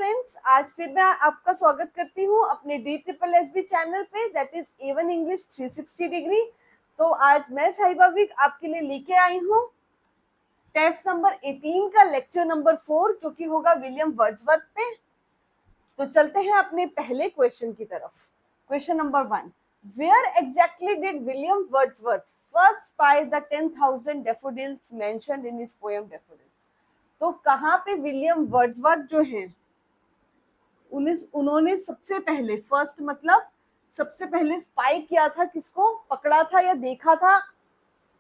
Friends, आज फिर मैं आपका स्वागत करती हूँ अपने DSSB चैनल पे, that is A1 English 360 degree. तो आज मैं साहिबा विक आपके लिए लेके आई हूँ टेस्ट नंबर 18 का लेक्चर नंबर 4, जो कि होगा विलियम वर्ड्सवर्थ पे। तो चलते हैं अपने पहले क्वेश्चन की तरफ। Question number 1, where exactly did William Wordsworth first spy the 10,000 daffodils mentioned in his poem daffodils? तो कहाँ पे विलियम वर्ड्सवर्थ जो हैं उन्होंने सबसे पहले, फर्स्ट मतलब सबसे पहले स्पाई किया था, किसको पकड़ा था या देखा था?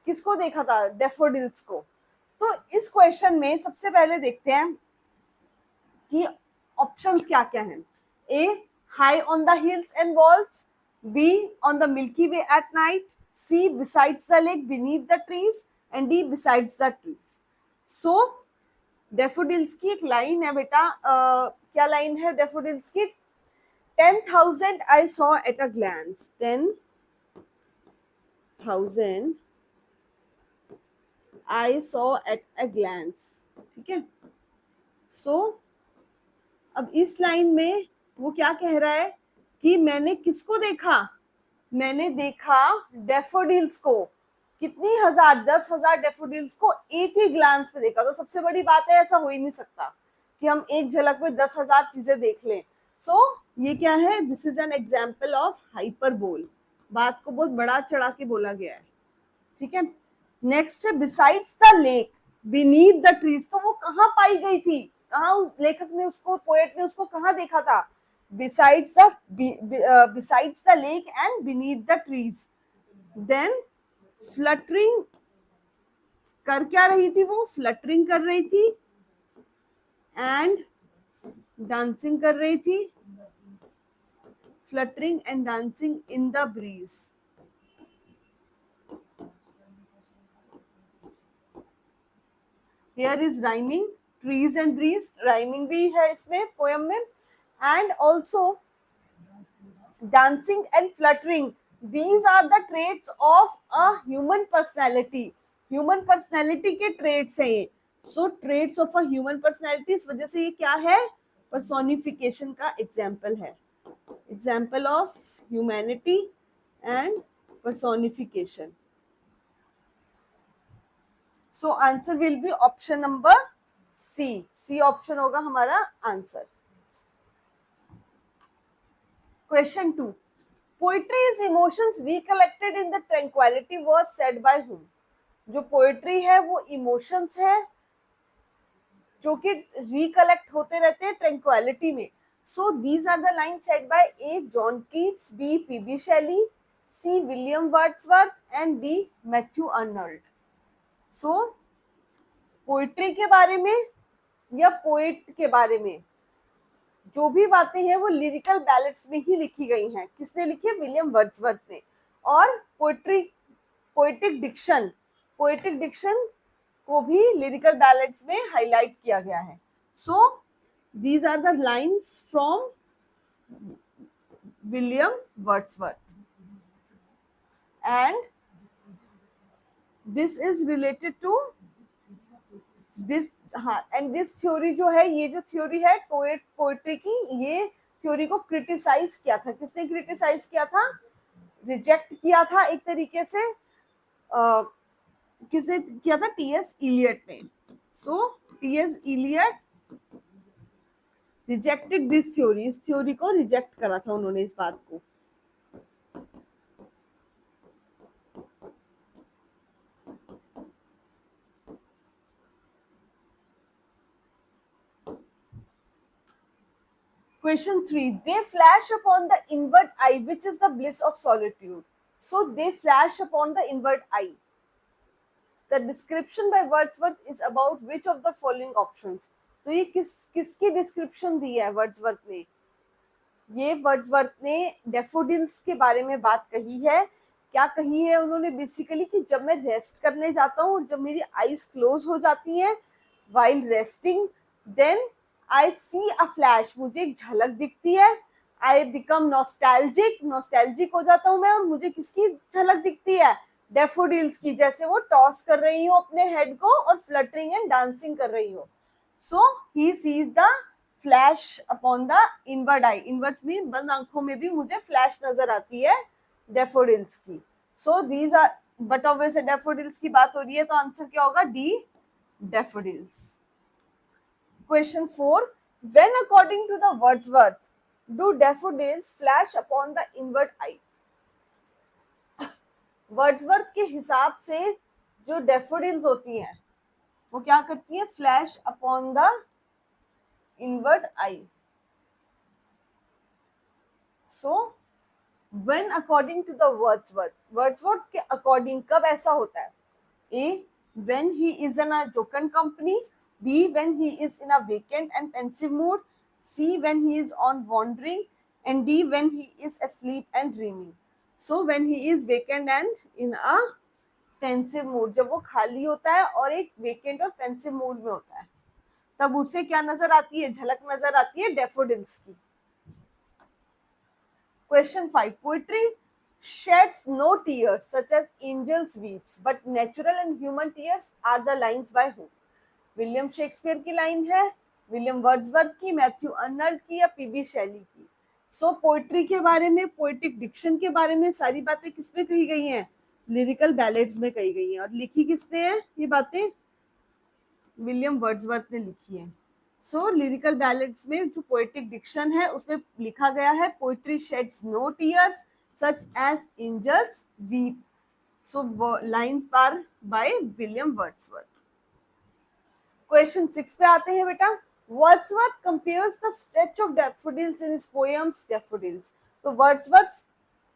किसको देखा था? डैफोडिल्स को। तो इस क्वेश्चन में सबसे पहले देखते हैं कि ऑप्शंस क्या क्या हैं। A, high on the hills and walls, B, on the Milky Way at night, C, besides the lake beneath the trees, and D, besides the trees. So daffodils की एक लाइन है बेटा, क्या लाइन है daffodils की? 10,000 I saw at a glance. 10,000 I saw at a glance. ठीक है। सो अब इस लाइन में वो क्या कह रहा है कि मैंने किसको देखा? मैंने देखा डैफोडिल्स को। कितनी हजार? 10,000 डैफोडिल्स को एक ही ग्लांस पे देखा। तो सबसे बड़ी बात है, ऐसा हो ही नहीं सकता कि हम एक झलक में 10,000 चीजें देख लें। सो ये क्या है? This is an example of hyperbole. बात को बहुत बड़ा चढ़ा के बोला गया है। ठीक है। नेक्स्ट है besides the lake beneath the trees. तो वो कहाँ पाई गई थी? कहाँ उस लेखक ने उसको, पोएट ने उसको कहाँ देखा था? Besides the lake and beneath the trees. Then fluttering कर क्या रही थी? वो फ्लटरिंग कर रही थी एंड डांसिंग कर रही थी। Fluttering and dancing in the breeze. Here is rhyming, trees and breeze, rhyming भी है इसमें पोएम में। And also dancing and fluttering, these are the traits of a human personality. human personality के traits हैं ये। so traits of a human personality, इस वजह से ये क्या है? personification का example है। example of humanity and personification. so answer will be option number C. C option होगा हमारा answer. Question 2. Poetry is emotions recollected in the tranquility was said by whom? जो पोएट्री है वो इमोशंस है जो कि रिकलेक्ट होते रहते हैं ट्रैंक्विलिटी में। So these are the line said by A, John Keats, B, P B Shelley, C, William Wordsworth, and D, Matthew Arnold. So poetry के बारे में या पोएट के बारे में जो भी बातें हैं वो लिरिकल बैलेट्स में ही लिखी गई हैं। किसने लिखी है? विलियम वर्ड्सवर्थ ने। और पोएटिक डिक्शन को भी लिरिकल बैलेट्स में हाईलाइट किया गया है। So these are the lines from William Wordsworth and this is related to this. हाँ, एंड दिस थ्योरी जो है, ये जो थ्योरी है पोएट्री की, ये थ्योरी को क्रिटिसाइज किया था। किसने क्रिटिसाइज किया था? रिजेक्ट किया था एक तरीके से। किसने किया था? टीएस इलियट ने। So T S Eliot rejected this theory, इस थ्योरी को रिजेक्ट करा था उन्होंने, इस बात को। Question 3. They flash upon the inward eye, which is the bliss of solitude. So they flash upon the inward eye. The description by Wordsworth is about which of the following options? तो ये किसकी description दी है Wordsworth ने? ये Wordsworth ने daffodils के बारे में बात कही है। क्या कही है उन्होंने? बेसिकली कि जब मैं रेस्ट करने जाता हूँ और जब मेरी आईज क्लोज हो जाती हैं while resting, then I see a flash, मुझे एक झलक दिखती है। I become nostalgic हो जाता हूँ मैं, और मुझे किसकी झलक दिखती है? डैफोडिल्स की, जैसे वो टॉस कर रही हो अपने हेड को और फ्लटरिंग एंड डांसिंग कर रही हो। So he sees the flash upon the inward eye, inward mean बंद आंखों में भी मुझे फ्लैश नजर आती है डैफोडिल्स की. So these are, but obviously daffodils की बात हो रही है तो आंसर क्या होगा? D, daffodils. Question 4. When according to the Wordsworth do daffodils flash upon the inward eye? Wordsworth के हिसाब से जो डैफोडिल्स होती हैं वो क्या करती है? Flash upon the inward I. So when according to the Wordsworth, Wordsworth के अकॉर्डिंग कब ऐसा होता है? A, when he is in a jocund company. B, when he is in a vacant and pensive mood. C, when he is on wandering. And D, when he is asleep and dreaming. So when he is vacant and in a pensive mood, जब वो खाली होता है और एक vacant और pensive mood में होता है, तब उसे क्या नजर आती है? झलक नजर आती है डैफोडिल्स की. Question 5. Poetry sheds no tears such as angels weeps, but natural and human tears are the lines by whom? William Shakespeare की लाइन है, विलियम वर्ड्सवर्थ की, मैथ्यू अर्नल्ड की, या पीबी शैली की? सो पोइट्री के बारे में, पोइटिक डिक्शन के बारे में सारी बातें किस पे कही गई हैं? लिरिकल बैलेड्स में कही गई हैं. और लिखी किसने है ये बातें? विलियम वर्ड्सवर्थ ने लिखी है. सो लिरिकल बैलेड्स में जो पोएटिक डिक्शन है उसमें लिखा गया है poetry sheds no tears such as angels weep. So lines are by William Wordsworth. Question 6 पे आते हैं बेटा. Wordsworth compares the stretch of daffodils in his poems daffodils. तो वर्ड्सवर्थ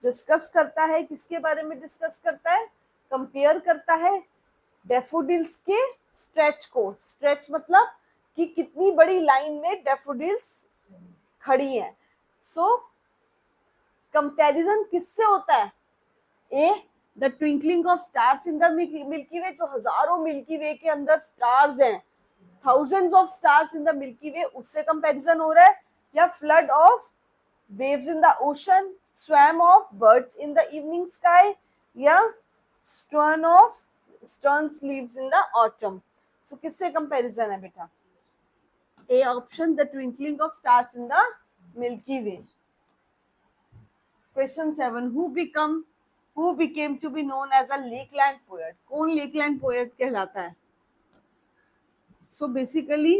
डिस्कस करता है, किसके बारे में डिस्कस करता है? कंपेयर करता है डैफोडिल्स के स्ट्रेच को. स्ट्रेच मतलब कि कितनी बड़ी लाइन में डैफोडिल्स खड़ी हैं. सो कंपैरिजन किससे होता है? A, the twinkling of stars in the Milky Way, जो हजारों मिल्की वे के अंदर स्टार्स हैं, thousands of stars in the Milky Way, उससे कंपैरिजन हो रहा है. या flood of waves in the ocean, swarm of birds in the evening sky, या stern of sterns leaves in the autumn. So किससे कंपैरिजन है बेटा? A option, the twinkling of stars in the Milky Way. Question 7. Who became to be known as a Lakeland poet? कौन Lakeland poet कहलाता है? So basically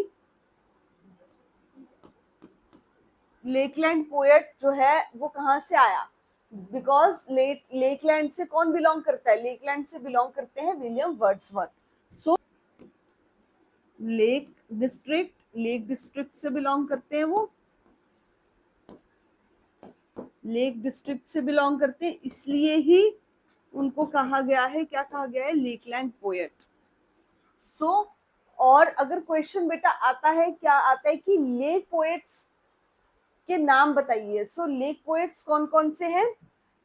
Lakeland poet जो है वो कहाँ से आया? Because Lakeland से कौन बिलोंग करता है? Lakeland से बिलोंग करते हैं William Wordsworth. So lake district से बिलोंग करते हैं, वो लेक डिस्ट्रिक्ट से बिलोंग करते हैं, इसलिए ही उनको कहा गया है, क्या कहा गया है? Lakeland poet. सो और अगर क्वेश्चन बेटा आता है, क्या आता है कि लेक पोएट्स के नाम बताइए. सो लेक पोएट्स कौन कौन से हैं?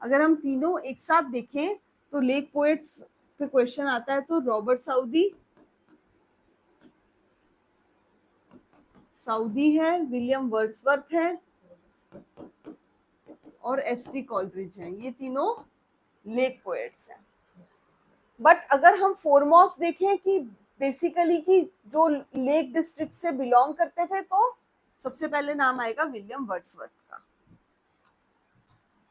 अगर हम तीनों एक साथ देखें तो लेक पोएट्स पे क्वेश्चन आता है तो रॉबर्ट साउदी है, विलियम वर्ड्सवर्थ है और एसटी कॉलरिज हैं. ये तीनों लेक पोएट्स हैं. बट अगर हम फोरमोस्ट देखें कि बेसिकली कि जो लेक डिस्ट्रिक्ट से बिलोंग करते थे, तो सबसे पहले नाम आएगा विलियम वर्ड्सवर्थ का.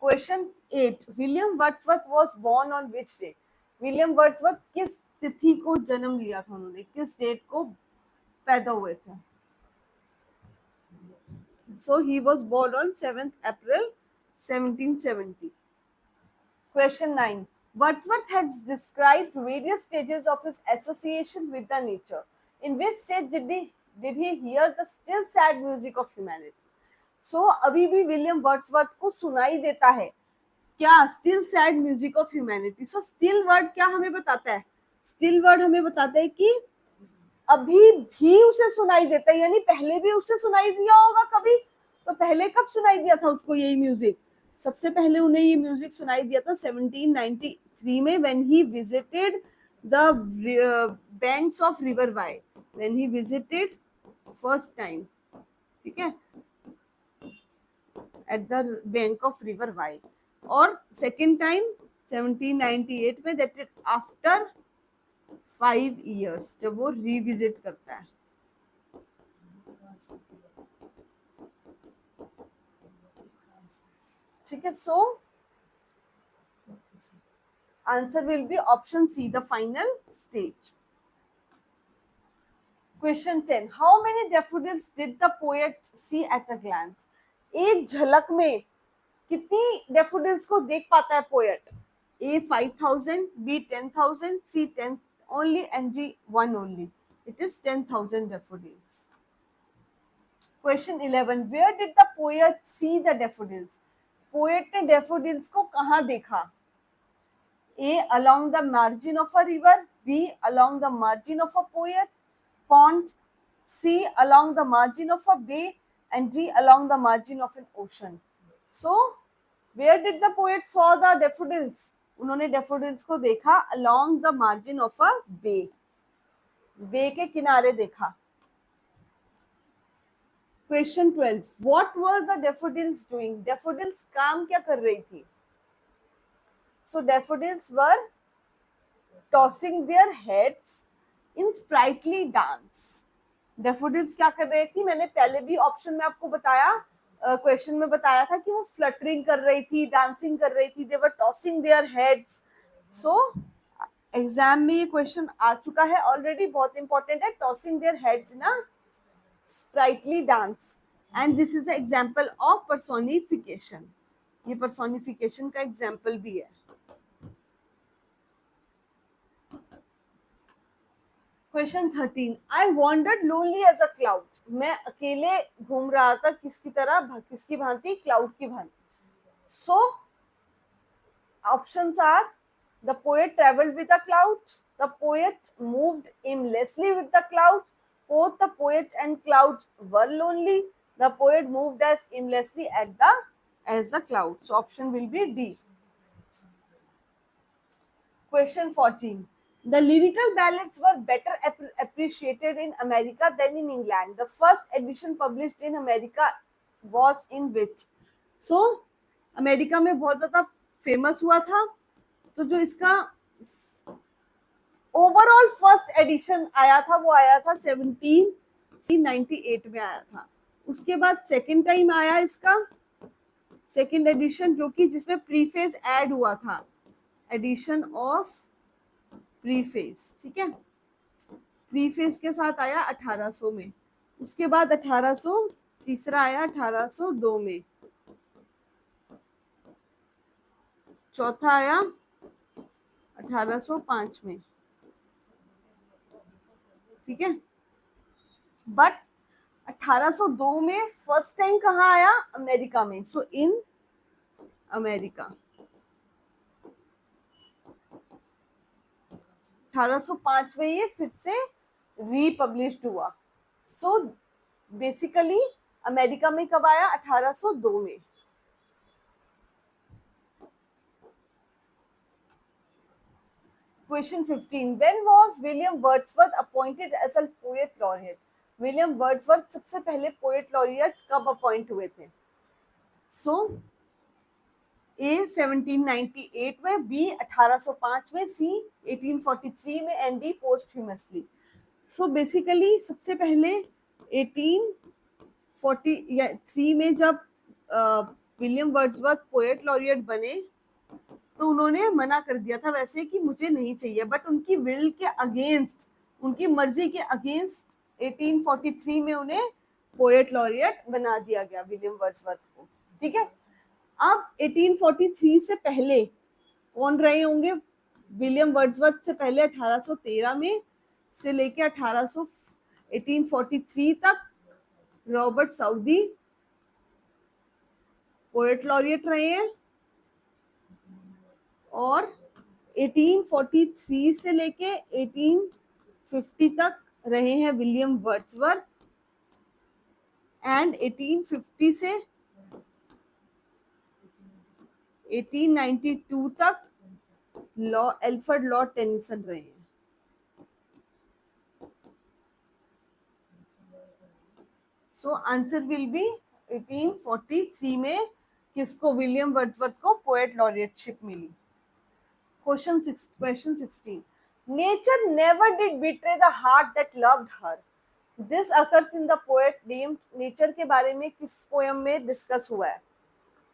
Question 8. William Wordsworth was born on which day? William Wordsworth किस तिथि को जन्म लिया था उन्होंने, किस डेट को पैदा हुए थे? So he was born on 7th April 1770. Question 9. Wordsworth has described various stages of his association with the nature. In which stage did he hear the still sad music of humanity? So अभी भी William Wordsworth को सुनाई देता है क्या? Still sad music of humanity. So still word क्या हमें बताता है? स्टिल वर्ड हमें बताता है कि अभी भी उसे सुनाई देता है, यानी पहले भी उसे सुनाई दिया होगा कभी. तो पहले कब सुनाई दिया था उसको यही म्यूजिक? सबसे पहले उन्हें ये म्यूजिक सुनाई दिया था 1793 में, when he visited the banks of river Wye, when he visited first time, ठीक है, at the bank of river Wye. और सेकेंड टाइम 1798 में, दैट इज आफ्टर 5 years, जब वो रिविजिट करता है. ठीक है, so answer will be option C, the final stage. Question 10. How many daffodils did the poet see at a glance? एक झलक में कितनी डैफोडिल्स को देख पाता है poet? A 5,000, B 10,000, C 10 only, and D 1 only. It is 10,000 daffodils. Question 11. Where did the poet see the daffodils? Poet ने daffodils को कहाँ देखा? A along the margin of a river, B along the margin of a pond, C along the margin of a bay, and D along the margin of an ocean. So, where did the poet saw the daffodils? उन्होंने daffodils को देखा along the margin of a bay. बे के किनारे देखा. Question 12. What were the daffodils doing? Daffodils काम क्या कर रही थी? So daffodils were tossing their heads in sprightly dance. Daffodils क्या कर रही थी? मैंने पहले भी ऑप्शन में आपको बताया, क्वेश्चन में बताया था कि वो फ्लटरिंग कर रही थी, डांसिंग कर रही थी. They were tossing their heads. So exam में ये क्वेश्चन आ चुका है ऑलरेडी, बहुत इंपॉर्टेंट है. Tossing their heads in a sprightly dance, and this is the example of personification. ये पर्सोनिफिकेशन का एग्जांपल भी है. Question 13. I wandered lonely as a cloud. मैं अकेले घूम रहा था, किसकी तरह? किसकी भांति? क्लाउड की भांति. So options are: the poet traveled with a cloud, the poet moved aimlessly with the cloud, both the poet and cloud were lonely, the poet moved as aimlessly as the cloud. So option will be D. Question 14. The lyrical ballads were better appreciated in America than in England. The first edition published in America was in which? So America में बहुत ज्यादा famous हुआ था, तो जो इसका overall first edition आया था वो आया था 1798 में आया था. उसके बाद सेकेंड टाइम आया इसका सेकेंड एडिशन, जो कि जिसमें प्रीफेस ऐड हुआ था, एडिशन ऑफ प्रीफेस. ठीक है, प्रीफेस के साथ आया 1800 में. उसके बाद 1800 तीसरा आया 1802 में, चौथा आया 1805 में. ठीक है, बट 1802 में फर्स्ट टाइम कहाँ आया? अमेरिका में. सो इन अमेरिका 1805 में ये फिर से रीपब्लिश्ड हुआ. सो बेसिकली अमेरिका में कब आया? 1802 में. Question 15. When was William Wordsworth appointed as a poet laureate? William Wordsworth सबसे पहले पोएट लॉरियट कब अपॉइंट हुए थे? सो ए 1798 में, बी 1805 में, सी 1843 में, एंड डी पोस्टह्यूमसली. बेसिकली सबसे पहले 1843 में जब विलियम वर्ड्सवर्थ पोएट लॉरियट बने तो उन्होंने मना कर दिया था वैसे कि मुझे नहीं चाहिए, बट उनकी विल के अगेंस्ट, उनकी मर्जी के अगेंस्ट 1843 में उन्हें पोएट लॉरियट बना दिया गया विलियम वर्ड्सवर्थ को. ठीक है, अब 1843 से पहले कौन रहे होंगे? विलियम वर्ड्सवर्थ से पहले 1813 में से लेके 1843 तक रॉबर्ट साउदी पोएट लॉरियट रहे हैं, और 1843 से लेके 1850 तक रहे हैं विलियम वर्ड्सवर्थ, एंड 1850 से 1892 तक एल्फ्रेड लॉर्ड टेनिसन रहे हैं. सो आंसर विल बी 1843 में किसको? विलियम वर्ड्सवर्थ को poet लॉरियटशिप milli. Question 16. Nature never did betray the heart that loved her. This occurs in the poet named. Nature के बारे में किस पोएम में डिस्कस हुआ है?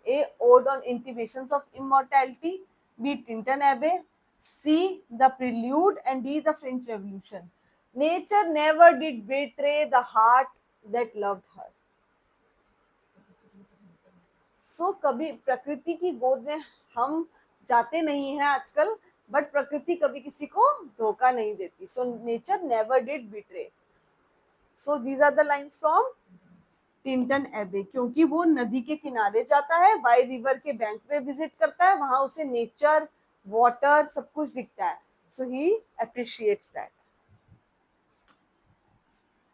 A. Ode on Intimations of Immortality, B. Tintin Abbey, C. The Prelude, and D. The French Revolution. Nature never did betray the heart that loved her. सो कभी प्रकृति की गोद में हम जाते नहीं हैं आजकल, बट प्रकृति कभी किसी को धोखा नहीं देती. So nature never did betray. So these are the lines from Tintern Abbey. क्योंकि वो नदी के किनारे जाता है, वाई रिवर के बैंक पे विजिट करता है, वहां उसे नेचर, वाटर सब कुछ दिखता है. सो ही appreciates that.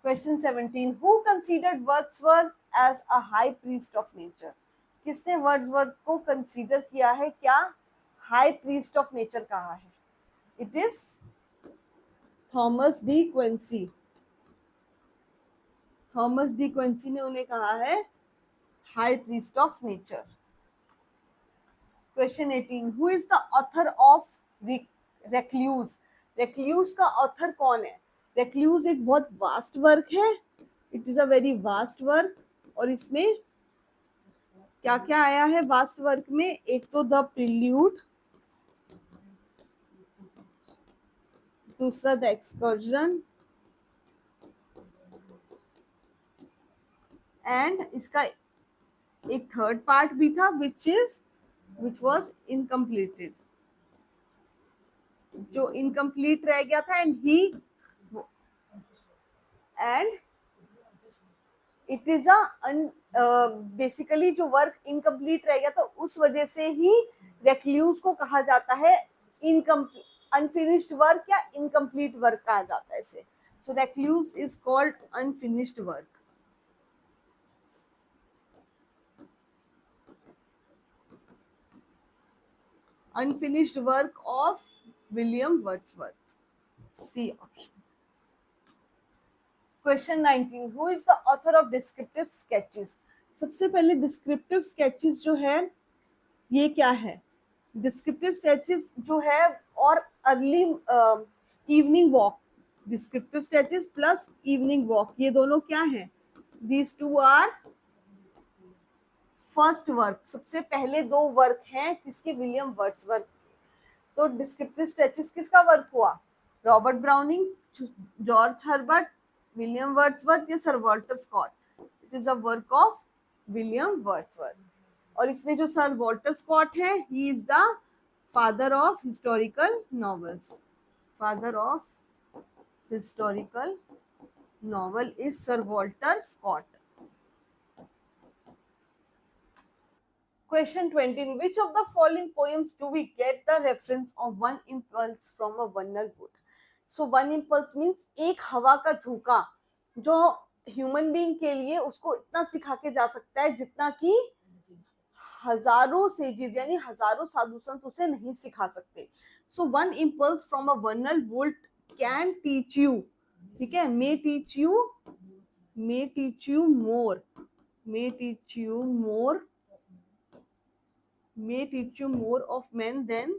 Question 17. Who considered Wordsworth as a high priest of nature? किसने वर्ड्सवर्थ को कंसीडर किया है, क्या हाई प्रीस्ट ऑफ नेचर कहा है? It is Thomas De Quincey. Thomas De Quincey ने उन्हें कहा है high priest of nature. Question 18. Who is the author of recluse? Recluse का ऑथर कौन है? रेक्ल्यूज एक बहुत वास्ट वर्क है. It is a very vast work. और इसमें क्या क्या आया है वास्ट वर्क में? एक तो द प्रिल्यूड, दूसरा द एक्सकर्जन, एंड इसका एक थर्ड पार्ट भी था विच वॉज इनकम्प्लीटेड, जो इनकम्प्लीट रह गया था. एंड इट इज बेसिकली जो वर्क इनकम्प्लीट रह गया था उस वजह से ही रेक्ल्यूज को कहा जाता है अनफिनिश्ड वर्क या इनकम्प्लीट वर्क कहा जाता है इसे. So recluse is called unfinished work. Unfinished work of William Wordsworth. C option. Question 19. Who is the author of descriptive sketches? सबसे पहले डिस्क्रिप्टिव स्केचेस जो है ये क्या है? डिस्क्रिप्टिव स्केचेस जो है और early evening walk, descriptive sketches plus evening walk, ये दोनों क्या है? These two are first work. सबसे पहले दो वर्क हैं किसके? William Wordsworth. तो डिस्क्रिप्टिव स्केचेस किसका वर्क हुआ? Robert Browning, George Herbert, William Wordsworth या sir Walter Scott? It is a work of William Wordsworth. और इसमें जो सर वॉल्टर स्कॉट है, he is the father of historical novels. Father of historical novel is Sir Walter Scott. Question 20. In which of the following poems do we get the reference of one impulse from a vernal wood? So one impulse means एक हवा का झोंका जो human being के लिए उसको इतना सिखा के जा सकता है जितना कि हजारों सेजेस यानी हजारों साधु संत उसे नहीं सिखा सकते. So one impulse from a vernal wood can teach you, ठीक है, may teach you more, may teach you more of men than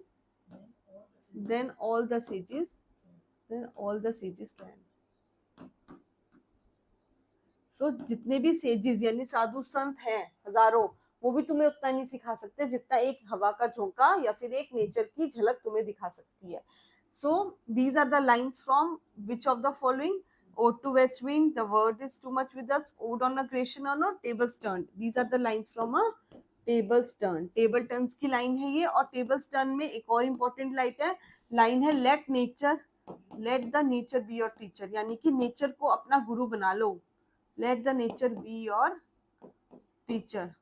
all the sages can. So जितने भी सेजेस यानी साधु संत हैं हजारों, वो भी तुम्हें उतना नहीं सिखा सकते जितना एक हवा का झोंका या फिर एक नेचर की झलक तुम्हें दिखा सकती है. So these are the lines from which of the following? Ode to West Wind, The Word is Too Much With Us, Ode on a Creation or No, Tables Turned. These are the lines from a Tables Turned. Table Turns की line है ये. और Tables Turned में एक और important line है let the nature be your teacher, यानी कि नेचर को अपना गुरु बना लो. Let the nature be your teacher.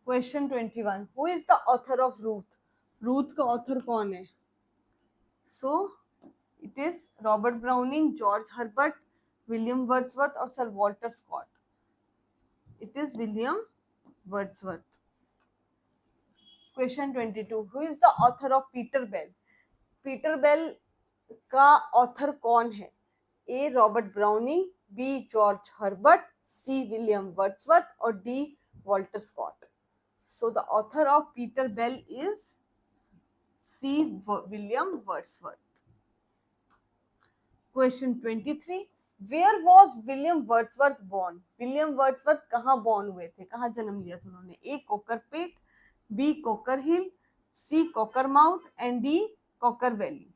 Question 21. Who is the author of Ruth? Ruth का ऑथर कौन है? So it is Robert Browning, George Herbert, William Wordsworth और sir Walter Scott. It is William Wordsworth. Question 22. Who is the author of Peter Bell? Peter Bell का author कौन है? A Robert Browning, B George Herbert, C William Wordsworth और D Walter Scott. So the author of Peter Bell is C. William Wordsworth. Question 23. Where was William Wordsworth born? William Wordsworth कहाँ born हुए थे, कहाँ जन्म लिया था उन्होंने? A Cockerpet, B Cocker Hill, C Cockermouth and D Cocker Valley.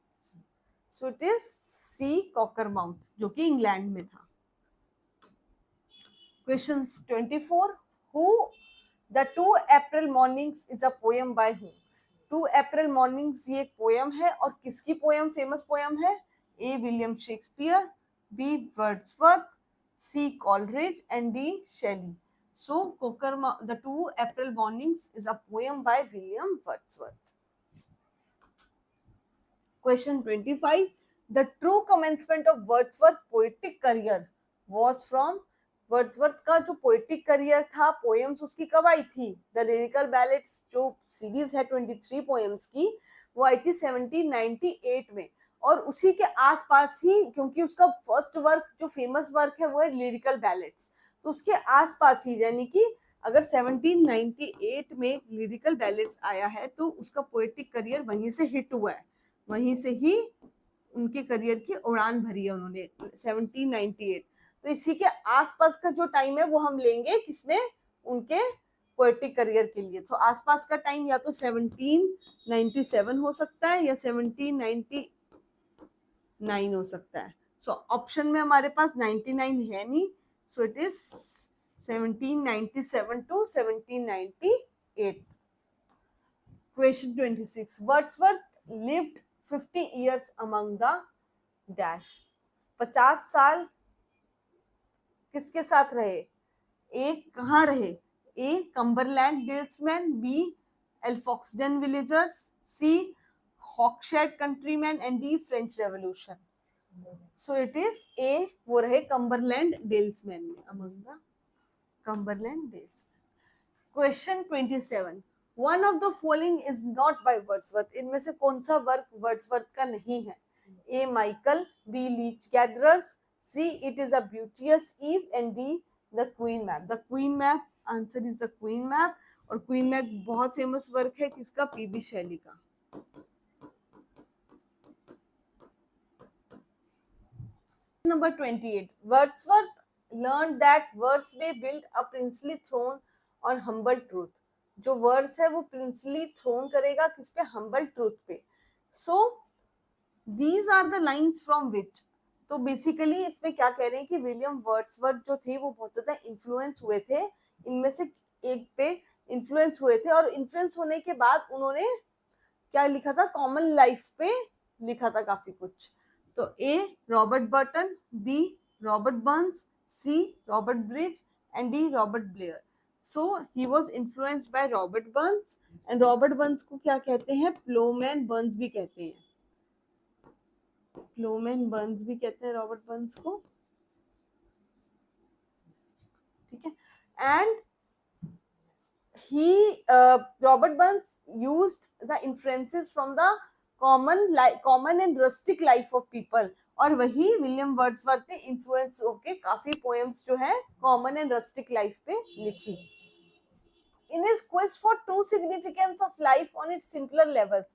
So it is C Cockermouth, जो कि इंग्लैंड में था. Question 24. Who the 2 April mornings is a poem by whom? 2 April mornings ये एक poem है, और किसकी poem, famous poem है? A William Shakespeare, B Wordsworth, C Coleridge and D Shelley. So कोकर the 2 April mornings is a poem by William Wordsworth. Question 25. The true commencement of Wordsworth's poetic career was from. Wordsworth का जो poetic career था, poems उसकी कब आई थी? The lyrical ballads जो series है 23 poems की, वो आई थी 1798 में. और उसी के आसपास ही, क्योंकि उसका फर्स्ट वर्क जो फेमस वर्क है वो है लिरिकल बैलेट्स, तो उसके आसपास ही, यानी कि अगर 1798 में लिरिकल बैलेट्स आया है तो उसका पोएटिक करियर वहीं से हिट हुआ है, वहीं से ही उनके करियर की उड़ान भरी है उन्होंने 1798. तो इसी के आसपास का जो टाइम है वो हम लेंगे किसमें? उनके पोएटिक करियर के लिए. तो आसपास का टाइम या तो 1797 हो सकता है या 1799 हो सकता है. सो ऑप्शन में हमारे पास 99 है नहीं, सो it is 1797 to 1798. Question 26. Wordsworth lived 50 years among the dash. 50 साल किसके साथ रहे? ए कहाँ रहे? A Cumberland dalesman, B Alfoxden villagers, C Hawkshead countryman and D French revolution. So it is A, वो रहे कम्बरलैंड डेल्समैन में, among the Cumberland dalesman. Question 27. One of the following is not by Wordsworth. इनमें से कौन सा work Wordsworth का नहीं है? A Michael, B leech gatherers, C it is a beauteous eve and D the Queen Mab. The Queen Mab, answer is the Queen map. और queen map बहुत famous work है किसका? पीबी शैली का. Number 28. Wordsworth learned that verse may build a princely throne on humble truth. जो verse है वो princely throne करेगा किस पे? हम्बल ट्रूथ पे. So these are the lines from which. तो बेसिकली इसमें क्या कह रहे हैं कि विलियम वर्ड्सवर्थ जो थे वो बहुत ज्यादा इन्फ्लुएंस हुए थे, इनमें से एक पे इन्फ्लुएंस हुए थे, और इन्फ्लुएंस होने के बाद उन्होंने क्या लिखा था? कॉमन लाइफ पे लिखा था काफी कुछ. तो A Robert Burton, B Robert Burns, C Robert Bridge and D Robert Blair. So he was influenced by Robert Burns, and Robert Burns को क्या कहते हैं? प्लोमैन बर्न्स भी कहते हैं. प्लोमैन बर्न्स भी कहते हैं रॉबर्ट बर्न्स को. ठीक है. And he Robert Burns used the influences from the common and rustic life of people. और वही विलियम वर्ड्सवर्थ ने इन्फ्लुएंस होके काफी पोएम्स जो है कॉमन एंड रस्टिक लाइफ पे लिखी. In his quest for true significance of life on its simpler levels,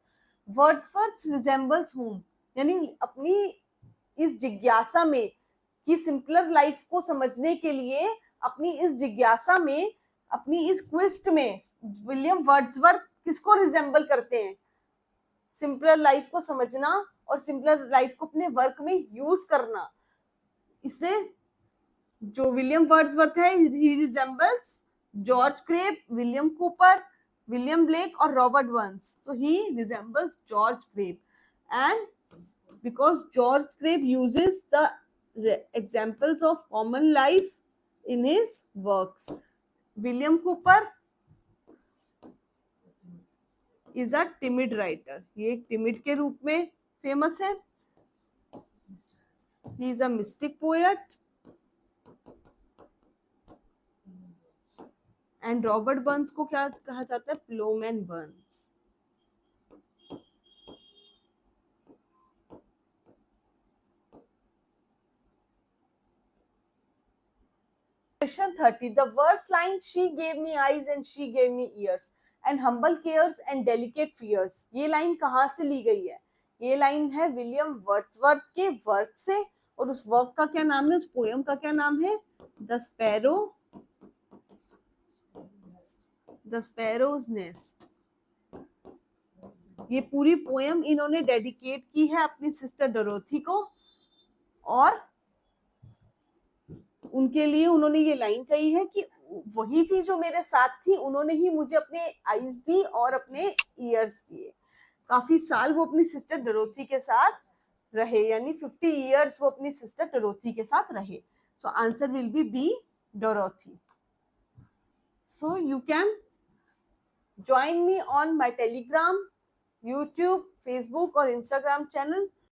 Wordsworth resembles whom? यानी अपनी इस जिज्ञासा में कि सिंपलर लाइफ को समझने के लिए, अपनी इस जिज्ञासा में, अपनी इस क्वेस्ट में विलियम वर्ड्सवर्थ किसको रिजेंबल करते हैं? सिंपलर लाइफ को समझना और सिंपलर लाइफ को अपने वर्क में यूज करना. इसमें जो विलियम वर्ड्सवर्थ है, he resembles George Crabbe, William Cowper, William Blake और Robert Burns. So he resembles George Crabbe, and because George Crabbe uses the examples of common life in his works. William Cooper is a timid writer. ये एक timid के रूप में famous है. He is a mystic poet. And Robert Burns को क्या कहा जाता है? Plowman Burns. Question 30. The verse line she gave me eyes and she gave me ears and humble cares and delicate fears, ये लाइन कहाँ से ली गई है? ये लाइन है विलियम वर्ड्सवर्थ के वर्क से, और उस वर्क का क्या नाम है, उस पोयम का क्या नाम है, द स्पैरोज नेस्ट। ये पूरी पोयम इन्होंने डेडिकेट की है अपनी सिस्टर डोरोथी को, और उनके लिए उन्होंने ये लाइन कही है कि वही थी जो मेरे साथ थी, उन्होंने ही मुझे अपने आईज दी और अपने ईयर्स दिए। काफी साल वो अपनी सिस्टर डोरोथी के साथ रहे, यानी 50 इयर्स वो अपनी सिस्टर डोरोथी के साथ रहे। सो answer will B Dorothy. So you can join me on my Telegram, YouTube, Facebook और Instagram channel